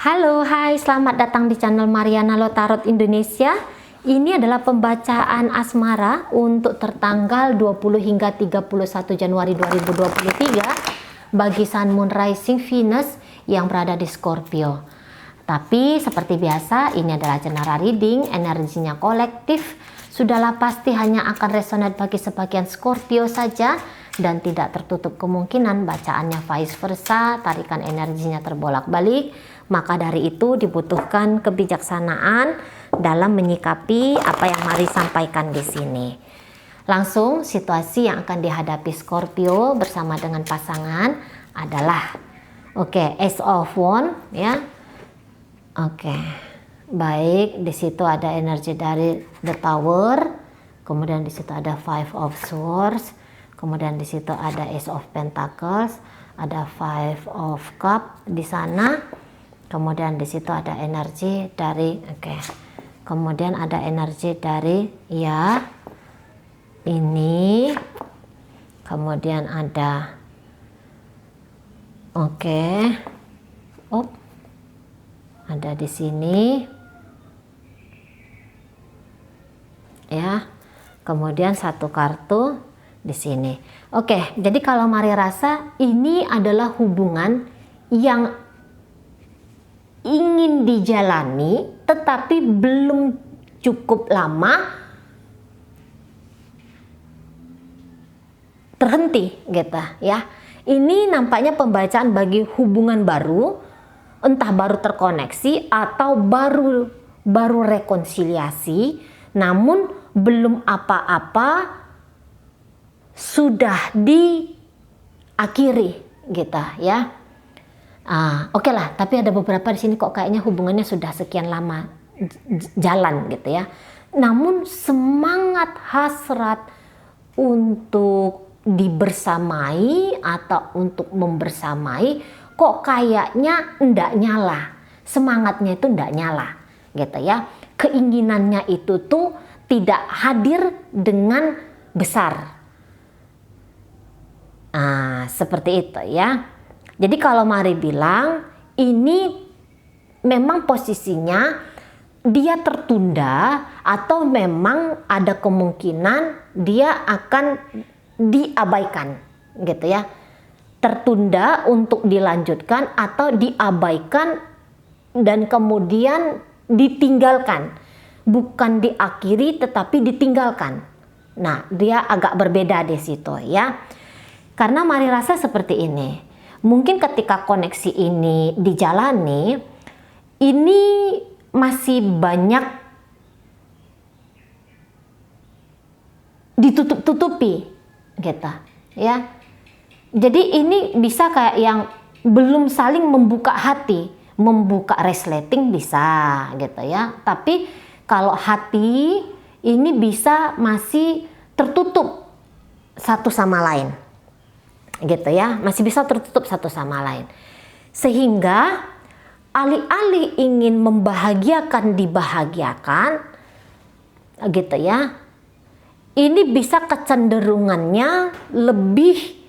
Halo, hai, selamat datang di channel Mariana Lotarot Indonesia. Ini adalah pembacaan asmara untuk tertanggal 20 hingga 31 Januari 2023 bagi Sun, Moon, Rising, Venus yang berada di Scorpio. Tapi seperti biasa, ini adalah general reading, energinya kolektif. Sudahlah pasti hanya akan resonate bagi sebagian Scorpio saja dan tidak tertutup kemungkinan bacaannya vice versa, tarikan energinya terbolak-balik. Maka dari itu dibutuhkan kebijaksanaan dalam menyikapi apa yang Mari sampaikan di sini. Langsung situasi yang akan dihadapi Scorpio bersama dengan pasangan adalah Ace of Wands ya. Baik, di situ ada energi dari The Tower, kemudian di situ ada Five of Swords, kemudian di situ ada Ace of Pentacles, ada Five of Cups di sana. Kemudian di situ ada energi dari kemudian ada energi dari ini. Kemudian ada ada di sini. Ya. Kemudian satu kartu di sini. Jadi kalau Mari rasa ini adalah hubungan yang ingin dijalani tetapi belum cukup lama terhenti gitu ya. Ini nampaknya pembacaan bagi hubungan baru, entah baru terkoneksi atau baru rekonsiliasi, namun belum apa-apa sudah diakhiri gitu ya. Tapi ada beberapa di sini kok kayaknya hubungannya sudah sekian lama jalan gitu ya. Namun semangat hasrat untuk dibersamai atau untuk membersamai kok kayaknya ndak nyala. Semangatnya itu ndak nyala gitu ya. Keinginannya itu tuh tidak hadir dengan besar. Seperti itu ya. Jadi kalau Mari bilang ini memang posisinya dia tertunda atau memang ada kemungkinan dia akan diabaikan gitu ya. Tertunda untuk dilanjutkan atau diabaikan dan kemudian ditinggalkan. Bukan diakhiri tetapi ditinggalkan. Nah, dia agak berbeda di situ ya. Karena Mari rasa seperti ini. Mungkin ketika koneksi ini dijalani, ini masih banyak ditutup-tutupi gitu ya. Jadi ini bisa kayak yang belum saling membuka hati, membuka resleting bisa gitu ya. Tapi kalau hati ini bisa masih tertutup satu sama lain. Gitu ya, masih bisa tertutup satu sama lain. Sehingga alih-alih ingin membahagiakan dibahagiakan gitu ya. Ini bisa kecenderungannya lebih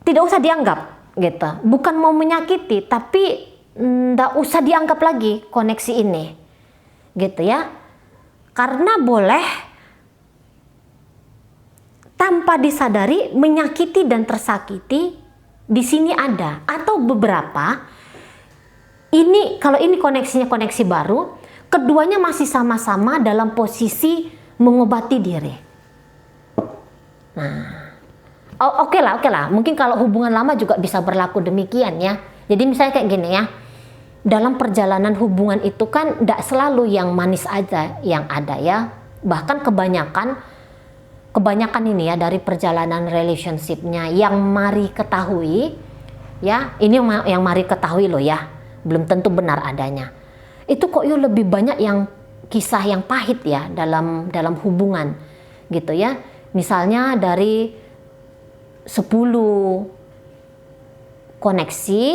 tidak usah dianggap gitu. Bukan mau menyakiti, tapi nggak usah dianggap lagi koneksi ini. Gitu ya. Karena boleh tanpa disadari menyakiti dan tersakiti di sini ada, atau beberapa ini kalau ini koneksinya koneksi baru, keduanya masih sama-sama dalam posisi mengobati diri. Nah, oke lah. Mungkin kalau hubungan lama juga bisa berlaku demikian ya. Jadi misalnya kayak gini ya. Dalam perjalanan hubungan itu kan tidak selalu yang manis aja yang ada ya. Bahkan kebanyakan ini ya dari perjalanan relationship-nya yang Mari ketahui ya. Ini yang Mari ketahui loh ya. Belum tentu benar adanya. Itu kok lebih banyak yang kisah yang pahit ya dalam hubungan gitu ya. Misalnya dari 10 koneksi,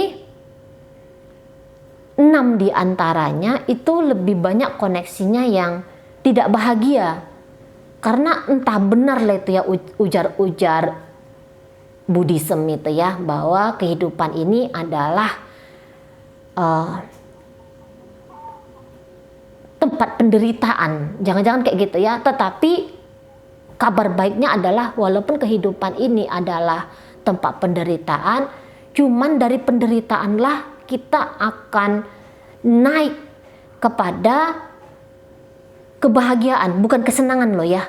6 diantaranya itu lebih banyak koneksinya yang tidak bahagia. Karena entah benar lah itu ya ujar-ujar Buddhism itu ya, bahwa kehidupan ini adalah tempat penderitaan. Jangan-jangan kayak gitu ya. Tetapi kabar baiknya adalah walaupun kehidupan ini adalah tempat penderitaan, cuman dari penderitaanlah kita akan naik kepada kebahagiaan, bukan kesenangan loh ya,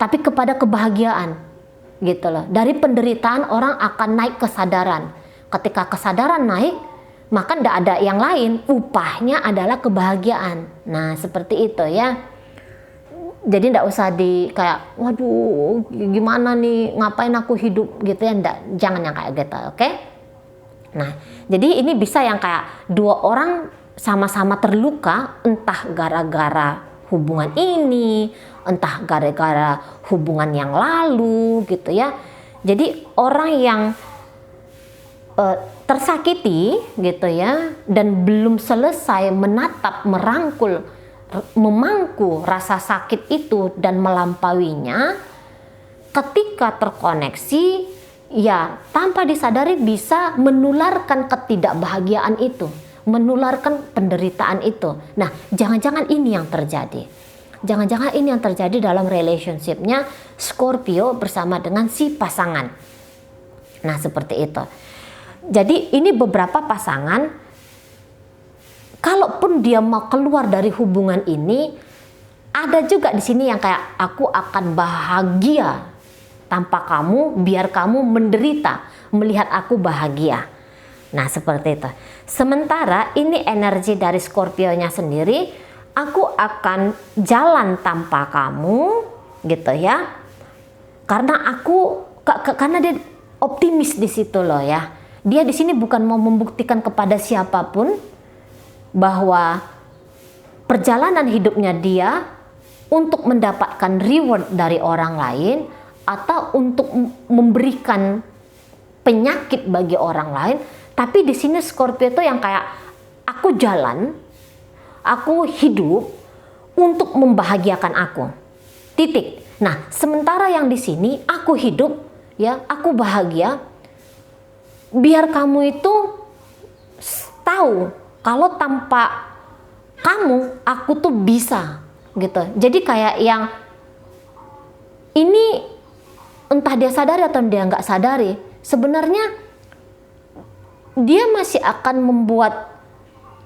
tapi kepada kebahagiaan gitu loh. Dari penderitaan orang akan naik kesadaran. Ketika kesadaran naik, maka tidak ada yang lain, upahnya adalah kebahagiaan. Nah seperti itu ya. Jadi tidak usah kayak waduh gimana nih, ngapain aku hidup gitu ya, enggak, jangan yang kayak gitu, oke? Nah jadi ini bisa yang kayak dua orang sama-sama terluka, entah gara-gara hubungan ini, entah gara-gara hubungan yang lalu gitu ya. Jadi orang yang tersakiti gitu ya, dan belum selesai menatap, merangkul, memangku rasa sakit itu dan melampauinya, ketika terkoneksi ya tanpa disadari bisa menularkan ketidakbahagiaan itu, menularkan penderitaan itu. Nah jangan-jangan ini yang terjadi, jangan-jangan ini yang terjadi dalam relationship-nya Scorpio bersama dengan si pasangan. Nah seperti itu. Jadi ini beberapa pasangan, kalaupun dia mau keluar dari hubungan ini, ada juga di sini yang kayak aku akan bahagia tanpa kamu, biar kamu menderita melihat aku bahagia. Nah seperti itu. Sementara ini energi dari Scorpio-nya sendiri, aku akan jalan tanpa kamu gitu ya. Karena karena dia optimis di situ loh ya. Dia di sini bukan mau membuktikan kepada siapapun bahwa perjalanan hidupnya dia untuk mendapatkan reward dari orang lain atau untuk memberikan penyakit bagi orang lain, tapi di sini Scorpio itu yang kayak aku jalan, aku hidup untuk membahagiakan aku. Titik. Nah, sementara yang di sini aku hidup ya, aku bahagia biar kamu itu tahu kalau tanpa kamu aku tuh bisa gitu. Jadi kayak yang ini entah dia sadari atau dia nggak sadari, sebenarnya dia masih akan membuat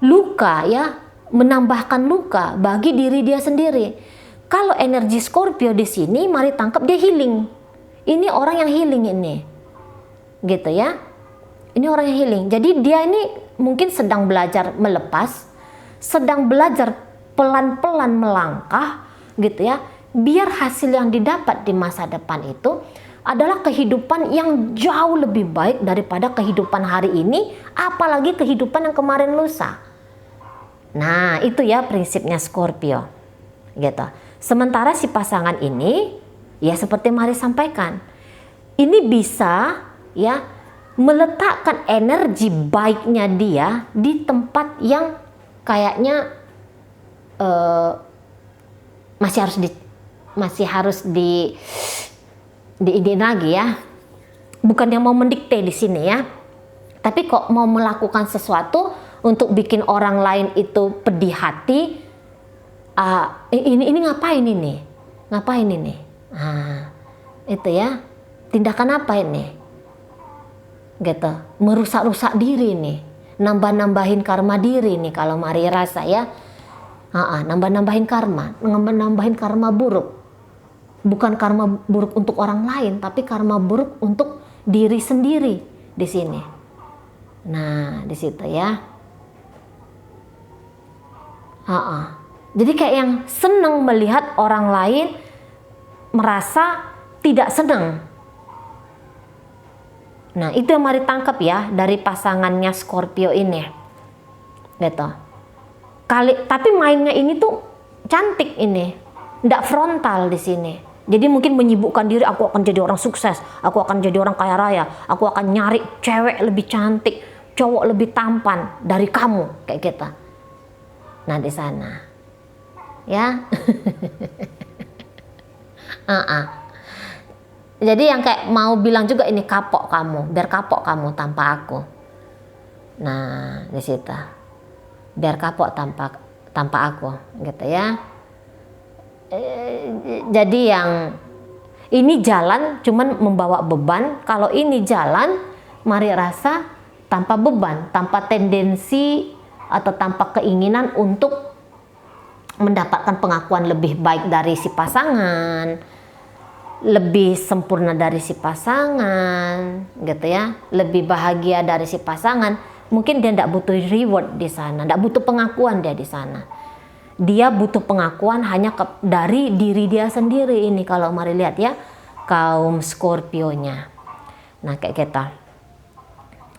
luka ya, menambahkan luka bagi diri dia sendiri. Kalau energi Scorpio di sini, mari tangkap dia healing. Ini orang yang healing ini, gitu ya. Ini orang yang healing. Jadi dia ini mungkin sedang belajar melepas, sedang belajar pelan-pelan melangkah gitu ya, biar hasil yang didapat di masa depan itu adalah kehidupan yang jauh lebih baik daripada kehidupan hari ini, apalagi kehidupan yang kemarin lusa. Nah itu ya prinsipnya Scorpio gitu. Sementara si pasangan ini ya seperti Mari sampaikan, ini bisa ya meletakkan energi baiknya dia di tempat yang kayaknya masih harus diidein lagi ya. Bukan yang mau mendikte di sini ya, tapi kok mau melakukan sesuatu untuk bikin orang lain itu pedih hati. Ini ngapain ini? Ngapain ini? Itu ya, tindakan apa ini? Gitu, merusak-rusak diri nih, nambah-nambahin karma diri nih kalau Mari rasa ya. Nambah-nambahin karma buruk. Bukan karma buruk untuk orang lain, tapi karma buruk untuk diri sendiri di sini. Nah, di situ ya. Jadi kayak yang senang melihat orang lain merasa tidak senang. Nah, itu yang Mari tangkap ya dari pasangannya Scorpio ini. Gitu. Tapi mainnya ini tuh cantik ini. Nggak frontal di sini. Jadi mungkin menyibukkan diri, aku akan jadi orang sukses, aku akan jadi orang kaya raya, aku akan nyari cewek lebih cantik, cowok lebih tampan dari kamu, kayak gitu. Nah, di sana. Ya. Jadi yang kayak mau bilang juga ini kapok kamu, biar kapok kamu tanpa aku. Nah, di situ. Biar kapok tanpa aku, gitu ya. Jadi yang ini jalan cuman membawa beban, kalau ini jalan mari rasa tanpa beban, tanpa tendensi atau tanpa keinginan untuk mendapatkan pengakuan lebih baik dari si pasangan, lebih sempurna dari si pasangan, gitu ya, lebih bahagia dari si pasangan. Mungkin dia tidak butuh reward di sana, tidak butuh pengakuan dia di sana. Dia butuh pengakuan hanya dari diri dia sendiri. Ini kalau mari lihat ya, kaum Scorpio-nya. Nah, kayak kita.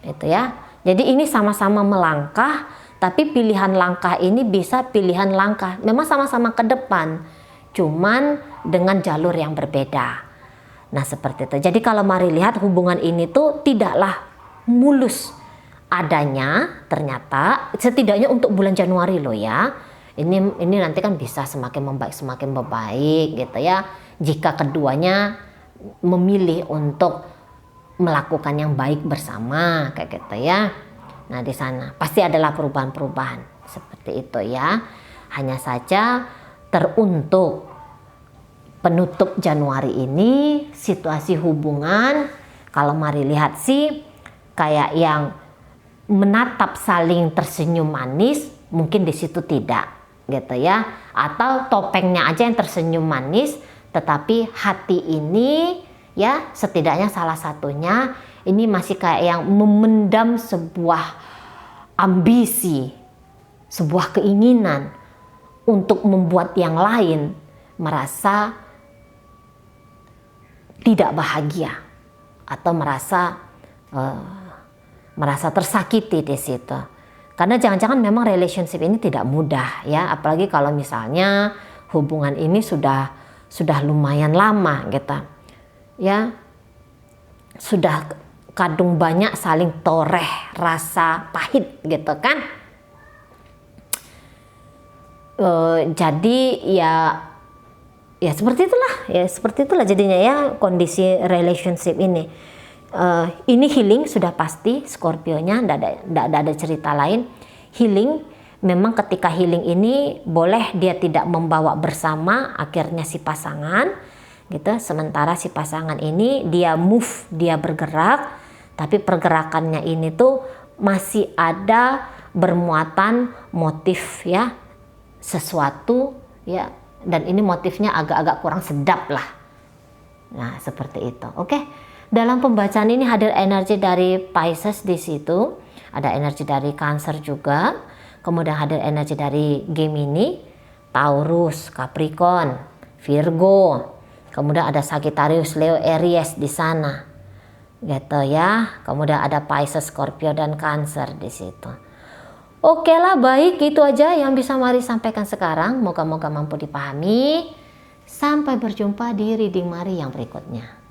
Itu ya. Jadi ini sama-sama melangkah, tapi pilihan langkah ini bisa pilihan langkah. Memang sama-sama ke depan, cuman dengan jalur yang berbeda. Nah, seperti itu. Jadi kalau mari lihat hubungan ini tuh tidaklah mulus adanya, ternyata setidaknya untuk bulan Januari loh ya. Ini nanti kan bisa semakin membaik gitu ya, jika keduanya memilih untuk melakukan yang baik bersama kayak gitu ya. Nah, di sana pasti adalah perubahan-perubahan seperti itu ya. Hanya saja teruntuk penutup Januari ini situasi hubungan kalau mari lihat sih kayak yang menatap saling tersenyum manis, mungkin di situ tidak gitu ya, atau topengnya aja yang tersenyum manis, tetapi hati ini ya setidaknya salah satunya ini masih kayak yang memendam sebuah ambisi, sebuah keinginan untuk membuat yang lain merasa tidak bahagia atau merasa tersakiti di situ. Karena jangan-jangan memang relationship ini tidak mudah ya, apalagi kalau misalnya hubungan ini sudah lumayan lama gitu. Ya. Sudah kadung banyak saling toreh rasa pahit gitu kan. Jadi ya seperti itulah jadinya ya kondisi relationship ini. Ini healing sudah pasti Scorpio-nya, tidak ada cerita lain. Healing memang ketika healing ini boleh dia tidak membawa bersama akhirnya si pasangan gitu, sementara si pasangan ini dia move, dia bergerak, tapi pergerakannya ini tuh masih ada bermuatan motif ya, sesuatu ya, dan ini motifnya agak-agak kurang sedap lah. Nah, seperti itu. Oke. Dalam pembacaan ini hadir energi dari Pisces di situ, ada energi dari Cancer juga, kemudian hadir energi dari Gemini, Taurus, Capricorn, Virgo, kemudian ada Sagittarius, Leo, Aries di sana, gitu ya. Kemudian ada Pisces, Scorpio dan Cancer di situ. Oke lah, baik, itu aja yang bisa Mari sampaikan sekarang. Moga-moga mampu dipahami. Sampai berjumpa di reading Mari yang berikutnya.